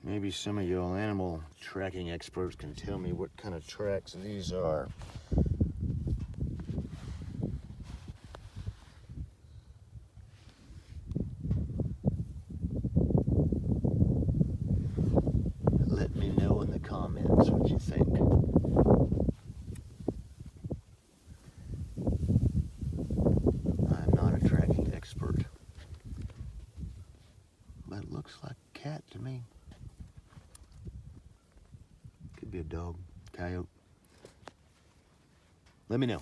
Maybe some of y'all animal tracking experts can tell me what kind of tracks these are. Let me know in the comments what you think. I'm not a tracking expert, but it looks like a cat to me. Could be a dog, coyote. Let me know.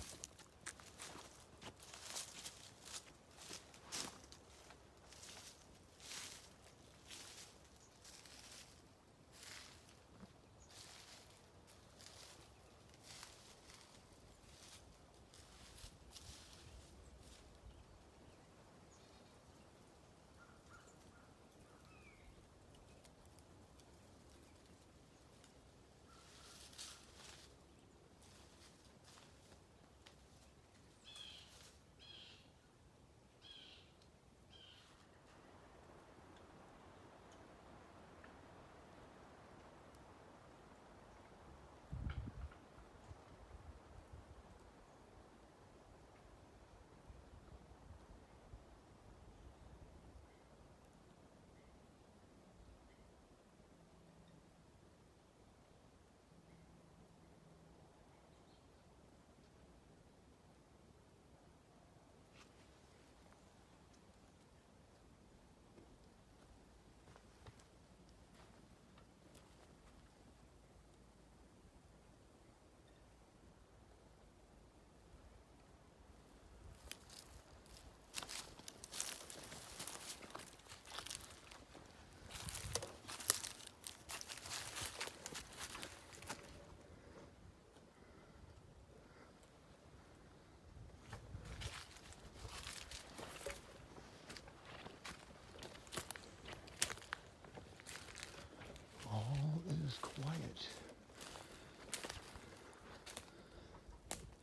Quiet.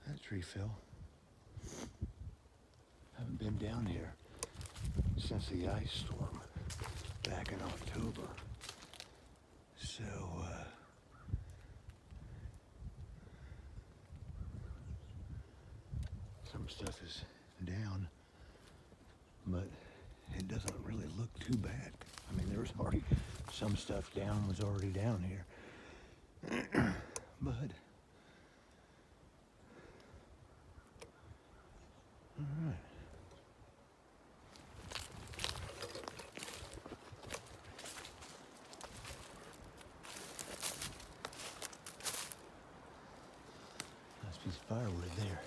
That tree fell. Haven't been down here since the ice storm back in October. So, some stuff is down, but it doesn't really look too bad. I mean, there was already some stuff down, was already down here. But, all right. Nice piece of firewood there.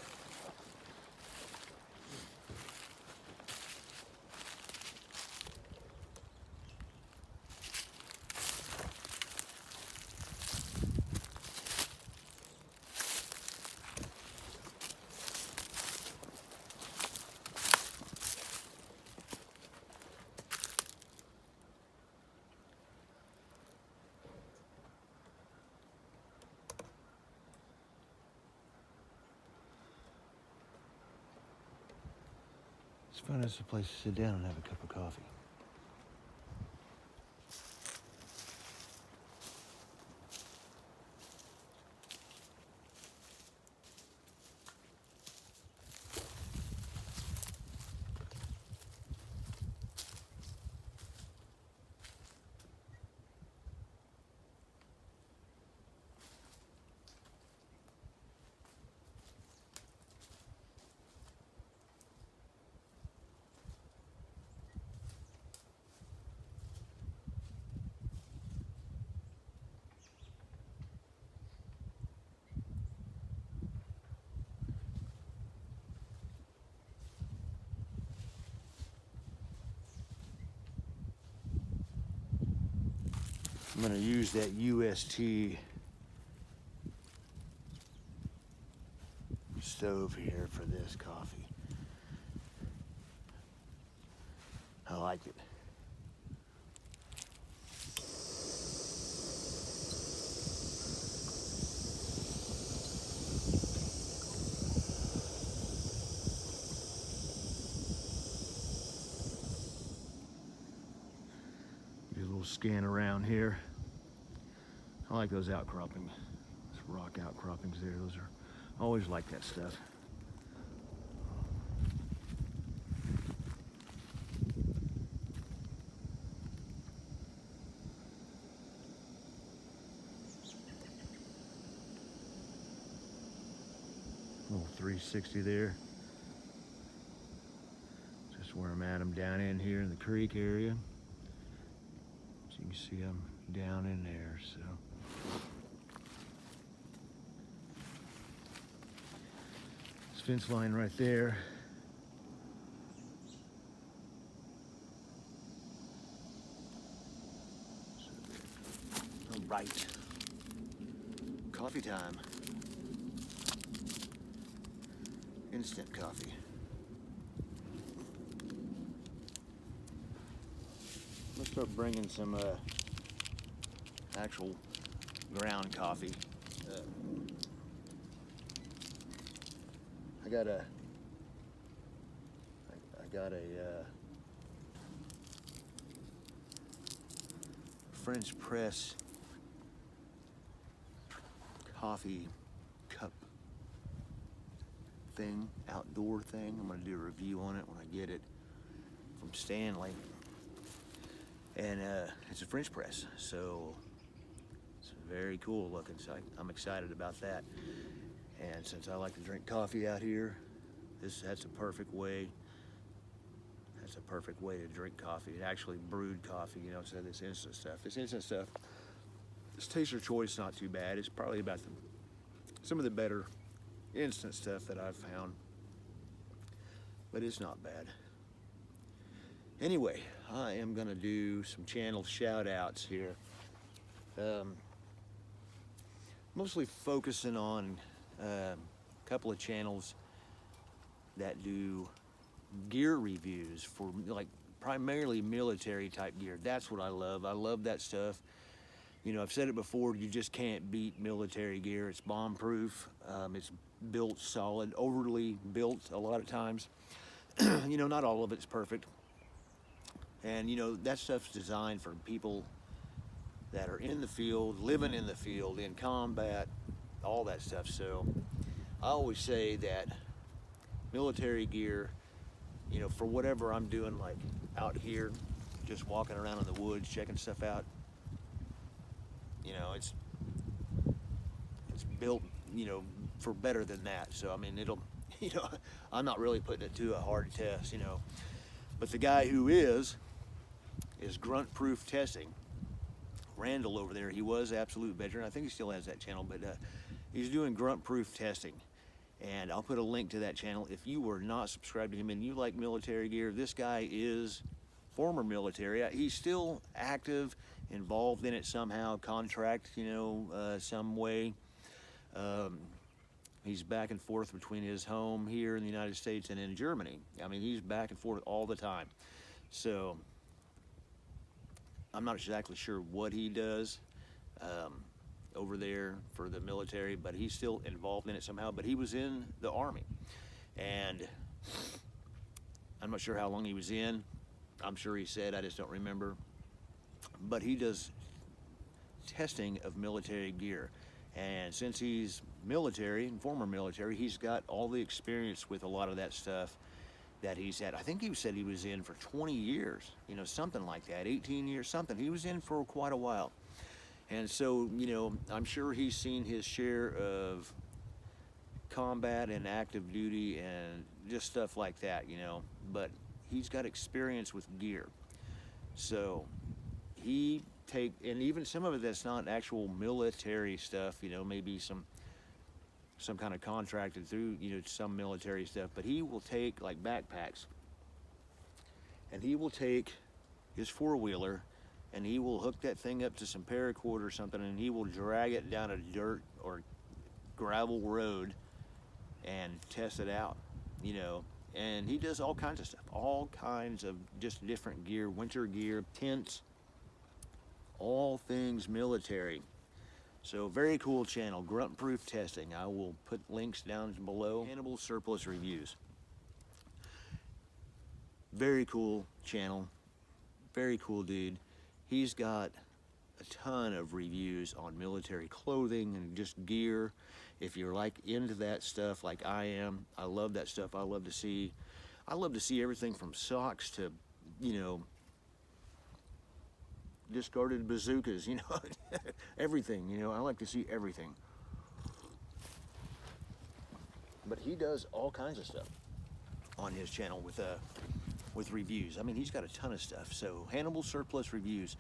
Let's find us a place to sit down and have a cup of coffee. I'm going to use that UST stove here for this coffee. I like it. Do a little scan around here. I like those outcroppings, those rock outcroppings there. Those are, I always like that stuff. Little 360 there. Just where I'm at. I'm down in here in the creek area. So you can see I'm down in there. So this fence line right there. All right. Coffee time. Instant coffee. Let's start bringing some actual ground coffee. I got a French press coffee cup thing, outdoor thing. I'm gonna do a review on it when I get it from Stanley. And it's a French press, so it's very cool looking. So I'm excited about that. And since I like to drink coffee out here, that's a perfect way. That's a perfect way to drink coffee. It actually brewed coffee, you know, instead of this instant stuff. This instant stuff, this taster choice, not too bad. It's probably about some of the better instant stuff that I've found, but it's not bad. Anyway, I am gonna do some channel shout outs here. Mostly focusing on a couple of channels that do gear reviews for like primarily military type gear. That's what I love. I love that stuff. You know, I've said it before, you just can't beat military gear. It's bomb proof. It's built solid, overly built a lot of times. You know, not all of it's perfect. And you know, that stuff's designed for people that are in the field, living in the field, in combat, all that stuff. So I always say that military gear, you know, for whatever I'm doing, like out here, just walking around in the woods, checking stuff out, you know, it's built, you know, for better than that. So I mean, it'll, you know, I'm not really putting it to a hard test, you know. But the guy who is GruntProof Testing. Randall over there, he was absolute veteran. I think he still has that channel, but he's doing GruntProof Testing. And I'll put a link to that channel. If you were not subscribed to him and you like military gear, this guy is former military. He's still active, involved in it somehow, contract, you know, some way. He's back and forth between his home here in the United States and in Germany. I mean, he's back and forth all the time. So I'm not exactly sure what he does over there for the military, but he's still involved in it somehow. But he was in the Army, and I'm not sure how long he was in. I'm sure he said, I just don't remember. But he does testing of military gear. And since he's military and former military, he's got all the experience with a lot of that stuff that he's had. I think he said he was in for 20 years, you know, something like that, 18 years, something. He was in for quite a while. And so, you know, I'm sure he's seen his share of combat and active duty and just stuff like that, you know, but he's got experience with gear. So he and even some of it that's not actual military stuff, you know, maybe some kind of contracted through, you know, some military stuff, but he will take like backpacks and he will take his four-wheeler and he will hook that thing up to some paracord or something and he will drag it down a dirt or gravel road and test it out, you know. And he does all kinds of stuff, all kinds of just different gear, winter gear, tents, all things military. So very cool channel, GruntProof Testing. I will put links down below. Hannibal surplus reviews. Very cool channel, very cool dude. He's got a ton of reviews on military clothing and just gear. If you're like into that stuff like I am, I love that stuff. I love to see everything from socks to, you know, discarded bazookas, you know, everything, you know, I like to see everything. But he does all kinds of stuff on his channel with reviews. I mean, he's got a ton of stuff. So Hannibal Surplus Reviews,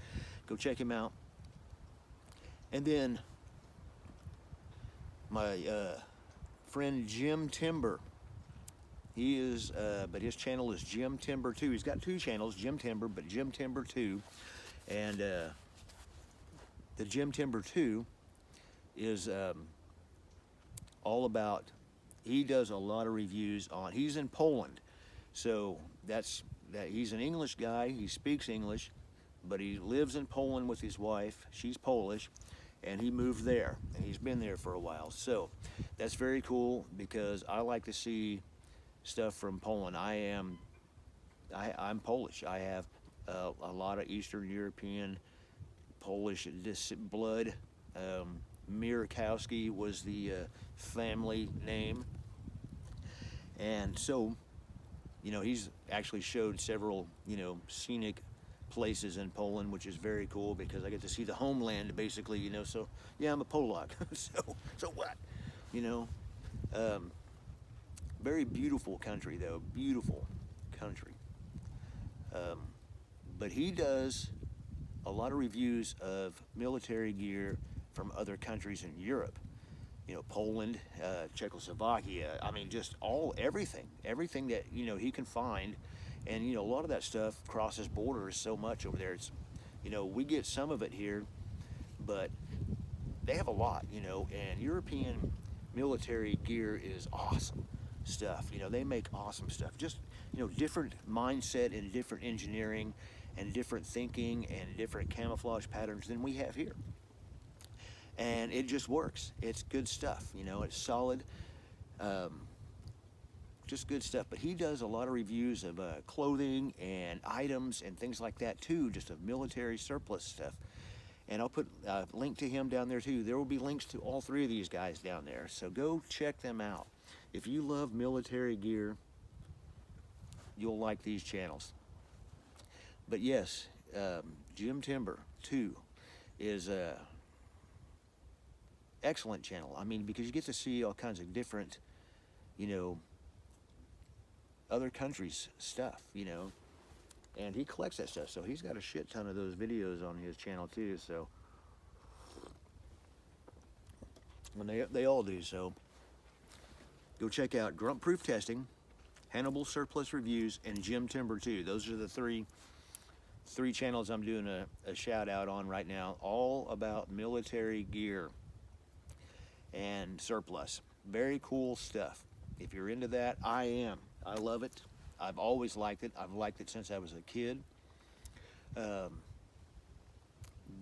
go check him out. And then my friend Jim Timber, he is, but his channel is Jim Timber 2. He's got two channels, Jim Timber, but Jim Timber 2. And the Jim Timber 2 is all about, he does a lot of reviews on, he's in Poland. So he's an English guy, he speaks English, but he lives in Poland with his wife. She's Polish, and he moved there, and he's been there for a while. So that's very cool because I like to see stuff from Poland. I'm Polish. I have a lot of Eastern European, Polish blood. Mirkowski was the family name. And so, you know, he's actually showed several, you know, scenic places in Poland, which is very cool because I get to see the homeland basically, you know. So yeah, I'm a Polak. so what, you know. Very beautiful country though, beautiful country. But he does a lot of reviews of military gear from other countries in Europe, you know, Poland, Czechoslovakia. I mean, just everything that, you know, he can find. And, you know, a lot of that stuff crosses borders so much over there. It's, you know, we get some of it here, but they have a lot, you know, and European military gear is awesome stuff. You know, they make awesome stuff. Just, you know, different mindset and different engineering and different thinking and different camouflage patterns than we have here. And it just works. It's good stuff, you know, it's solid. Just good stuff. But he does a lot of reviews of clothing and items and things like that too, just of military surplus stuff. And I'll put a link to him down there too. There will be links to all three of these guys down there. So go check them out. If you love military gear, you'll like these channels. But yes, Jim Timber 2 is a excellent channel. I mean, because you get to see all kinds of different, you know, other countries' stuff, you know, and he collects that stuff. So he's got a shit ton of those videos on his channel too. So when they all do. So go check out GruntProof Testing, Hannibal Surplus Reviews, and Jim Timber 2. Those are the three channels I'm doing a shout out on right now, all about military gear and surplus. Very cool stuff. If you're into that, I am. I love it. I've always liked it. I've liked it since I was a kid.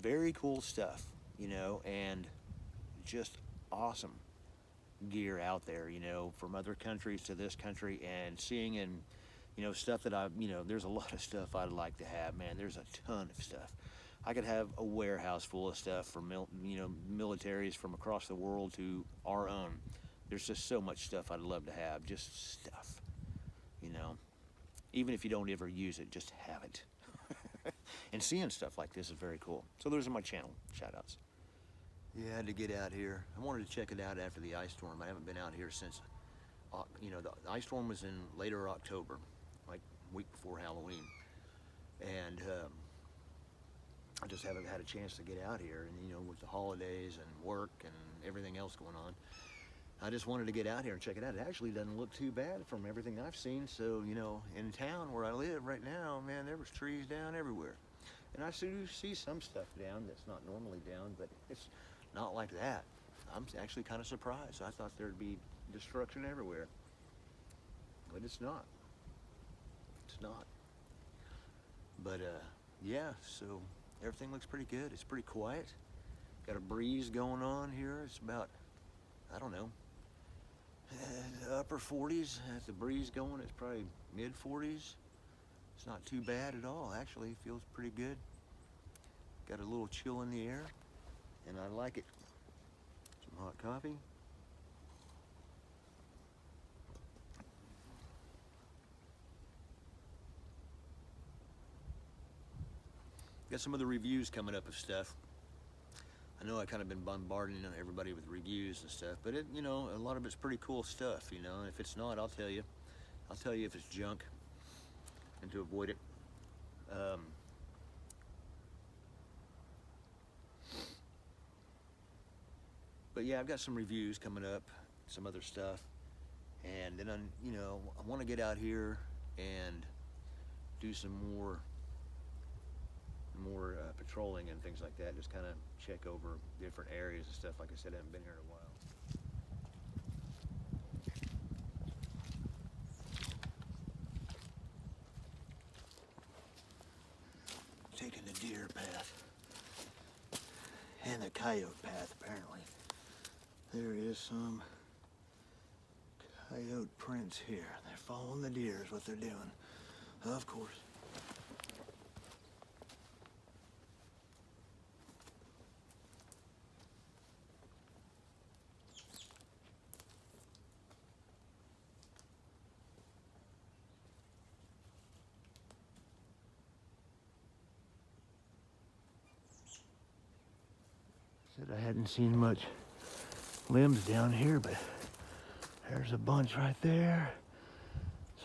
Very cool stuff, you know, and just awesome gear out there, you know, from other countries to this country, and seeing and, you know, stuff that you know, there's a lot of stuff I'd like to have, man. There's a ton of stuff. I could have a warehouse full of stuff from, you know, militaries from across the world to our own. There's just so much stuff I'd love to have, just stuff, you know. Even if you don't ever use it, just have it. And seeing stuff like this is very cool. So those are my channel shout-outs. Yeah, I had to get out here. I wanted to check it out after the ice storm. I haven't been out here since, you know, the ice storm was in later October, like week before Halloween. And I just haven't had a chance to get out here. And, you know, with the holidays and work and everything else going on, I just wanted to get out here and check it out. It actually doesn't look too bad from everything I've seen. So, you know, in town where I live right now, man, there was trees down everywhere. And I do see some stuff down that's not normally down, but it's not like that. I'm actually kind of surprised. I thought there'd be destruction everywhere, but it's not. It's not. But, yeah, so everything looks pretty good. It's pretty quiet. Got a breeze going on here. It's about, I don't know, upper 40s. Has the breeze going, it's probably mid 40s. It's not too bad at all, actually. It feels pretty good. Got a little chill in the air, and I like it. Some hot coffee. Got some other reviews coming up of stuff. I know I kind of been bombarding everybody with reviews and stuff, but it, you know, a lot of it's pretty cool stuff, you know, and if it's not, I'll tell you. I'll tell you if it's junk and to avoid it. But yeah, I've got some reviews coming up, some other stuff, and then you know, I want to get out here and do some more patrolling and things like that. Just kind of check over different areas and stuff. Like I said, I haven't been here in a while. Taking the deer path and the coyote path, apparently. There is some coyote prints here. They're following the deer is what they're doing, of course. Said I hadn't seen much limbs down here, but there's a bunch right there.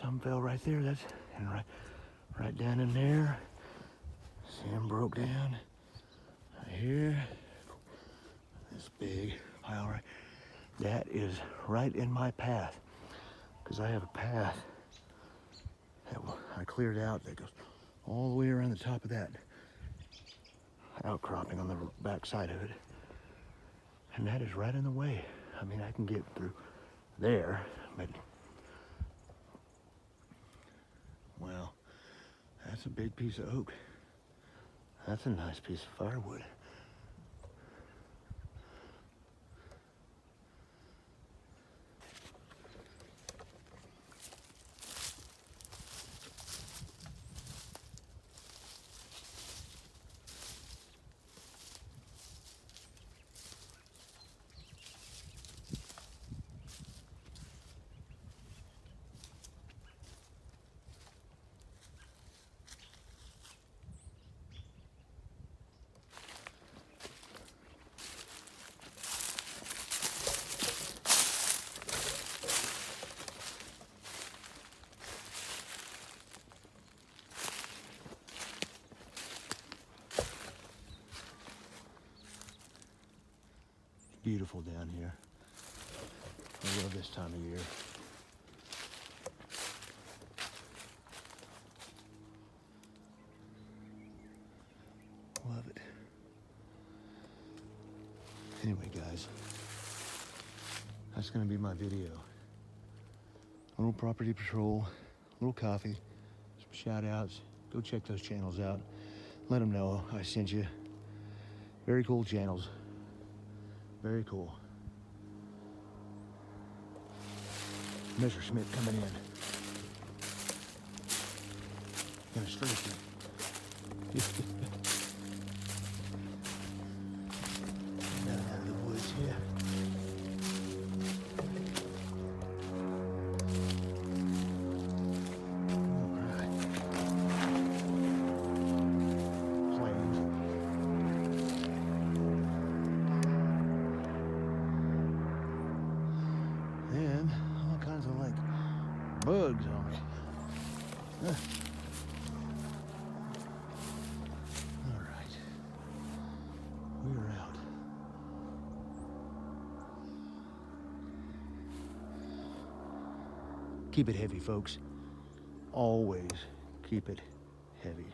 Some fell right there. That's and right down in there. See them broke down. Right here. This big pile right. That is right in my path, because I have a path that I cleared out that goes all the way around the top of that outcropping on the back side of it. And that is right in the way. I mean, I can get through there, but, well, that's a big piece of oak. That's a nice piece of firewood. Beautiful down here. I love this time of year. Love it. Anyway, guys, that's gonna be my video. A little property patrol, a little coffee, some shout outs. Go check those channels out. Let them know I sent you. Very cool channels. Very cool. Mr. Smith coming in. Gonna straight it. Now out of the woods here. And all kinds of like bugs on me. All right, we're out. Keep it heavy, folks. Always keep it heavy.